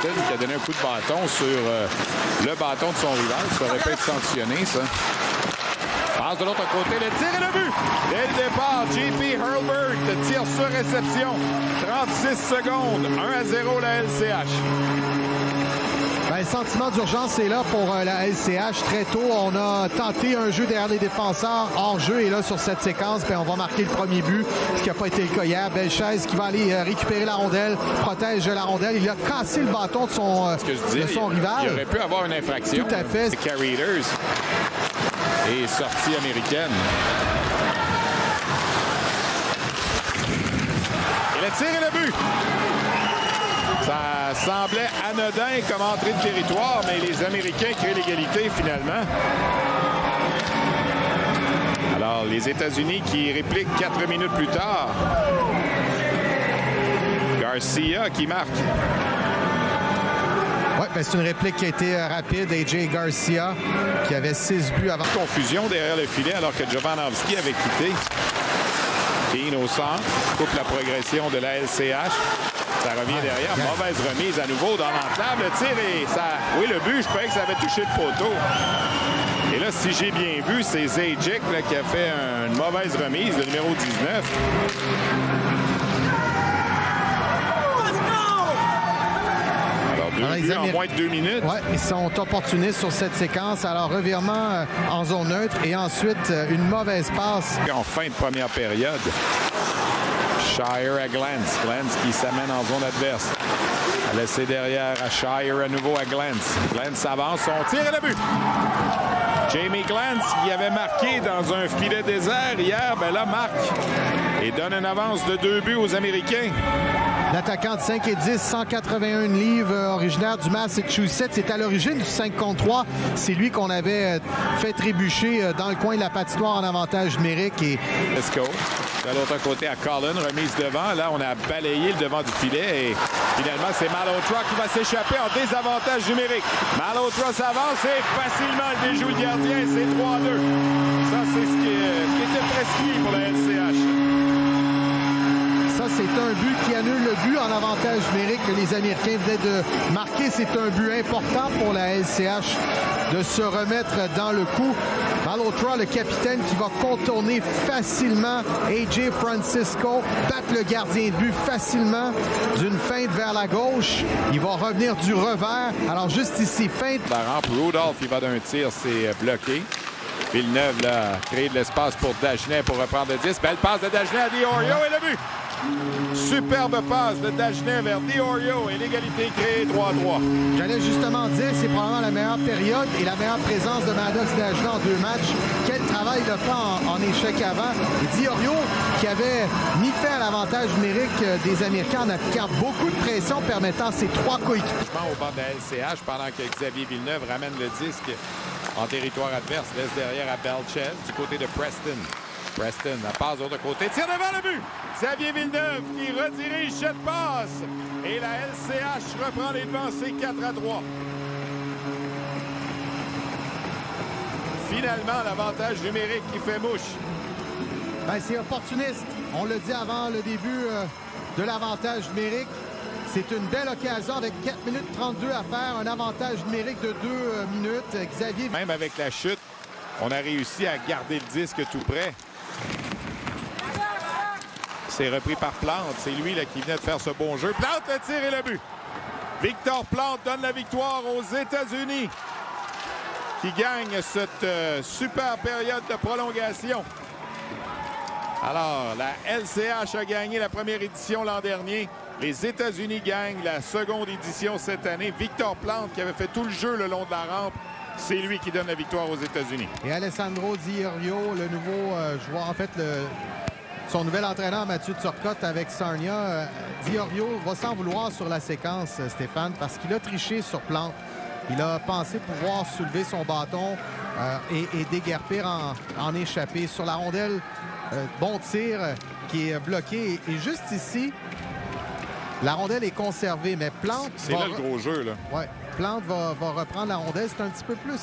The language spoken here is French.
Boston qui a donné un coup de bâton sur le bâton de son rival. Ça aurait pu être sanctionné, ça. Passe de l'autre côté, le tir et le but! Dès le départ, J.P. Hurlburt tire sur réception. 36 secondes, 1-0 la LCH. Ben, le sentiment d'urgence est là pour la LCH. Très tôt, on a tenté un jeu derrière les défenseurs. Hors-jeu est là sur cette séquence. Ben, on va marquer le premier but, ce qui n'a pas été le cas hier. Bellechaise qui va aller récupérer la rondelle, protège la rondelle. Il a cassé le bâton de son rival. Il aurait pu avoir une infraction. Tout à fait. Carey Eaters et sortie américaine. Et le tir et le but! Ça semblait anodin comme entrée de territoire, mais les Américains créent l'égalité finalement. Alors, les États-Unis qui répliquent 4 minutes plus tard. Garcia qui marque. Oui, ben c'est une réplique qui a été rapide. A.J. Garcia qui avait 6 buts avant. Confusion derrière le filet alors que Jovanovski avait quitté. Keane au centre, coupe la progression de la LCH. Ça revient derrière. Mauvaise remise à nouveau dans l'enclave. Le tir et ça... Oui, le but, je croyais que ça avait touché le poteau. Et là, si j'ai bien vu, c'est Zajic qui a fait une mauvaise remise, le numéro 19. Alors, 2 buts en moins de 2 minutes. Oui, ils sont opportunistes sur cette séquence. Alors, revirement en zone neutre et ensuite une mauvaise passe. En fin de première période. Shire à Glantz. Glantz qui s'amène en zone adverse. A laissé derrière à Shire à nouveau à Glantz. Glantz avance, son tir et le but. Jamie Glantz qui avait marqué dans un filet désert hier, ben là marque et donne une avance de 2 buts aux Américains. L'attaquant de 5 et 10, 181 livres, originaire du Massachusetts. C'est à l'origine du 5 contre 3. C'est lui qu'on avait fait trébucher dans le coin de la patinoire en avantage numérique. Et... Let's go. De l'autre côté à Collin, remise devant. Là, on a balayé le devant du filet et finalement, c'est Malhotra qui va s'échapper en désavantage numérique. Malhotra s'avance et facilement il déjoue le gardien. C'est 3-2. Ça, c'est ce qui était prescrit pour la LCH. Ça, c'est un but qui annule le but en avantage numérique que les Américains venaient de marquer. C'est un but important pour la LCH de se remettre dans le coup. Malhotra, le capitaine, qui va contourner facilement A.J. Francisco, battre le gardien de but facilement d'une feinte vers la gauche. Il va revenir du revers. Alors, juste ici, feinte. La rampe, Rudolph, il va d'un tir, c'est bloqué. Villeneuve, là, crée de l'espace pour Dagenet pour reprendre le 10. Belle passe de Dagenet à Diorio et le but! Superbe passe de Dagenet vers Diorio et l'égalité créée 3-3. J'allais justement dire, c'est probablement la meilleure période et la meilleure présence de Maddox Dagenet en 2 matchs. Quel travail de fait en échec avant. Et Diorio, qui avait mis fin à l'avantage numérique des Américains en appliquant beaucoup de pression, permettant ses 3 coéquipiers. Au bord de la LCH, pendant que Xavier Villeneuve ramène le disque en territoire adverse, laisse derrière à Belchez du côté de Preston. Preston, la passe de l'autre côté, tire devant le but! Xavier Villeneuve qui redirige cette passe. Et la LCH reprend les devants, c'est 4-3. Finalement, l'avantage numérique qui fait mouche. Ben, c'est opportuniste. On l'a dit avant le début de l'avantage numérique. C'est une belle occasion avec 4 minutes 32 à faire. Un avantage numérique de 2 minutes. Xavier... Même avec la chute, on a réussi à garder le disque tout près. C'est repris par Plante. C'est lui là, qui venait de faire ce bon jeu. Plante le tir et le but. Victor Plante donne la victoire aux États-Unis qui gagnent cette super période de prolongation. Alors, la LCH a gagné la première édition l'an dernier. Les États-Unis gagnent la seconde édition cette année. Victor Plante, qui avait fait tout le jeu le long de la rampe, c'est lui qui donne la victoire aux États-Unis. Et Alessandro Diorio, le nouveau joueur, en fait, son nouvel entraîneur, Mathieu Turcotte, avec Sarnia. Diorio va s'en vouloir sur la séquence, Stéphane, parce qu'il a triché sur Plante. Il a pensé pouvoir soulever son bâton et déguerpir en échappé. Sur la rondelle, bon tir qui est bloqué. Et juste ici, la rondelle est conservée, mais Plante... C'est là le gros jeu, là. Ouais, Plante va reprendre la rondelle. C'est un petit peu plus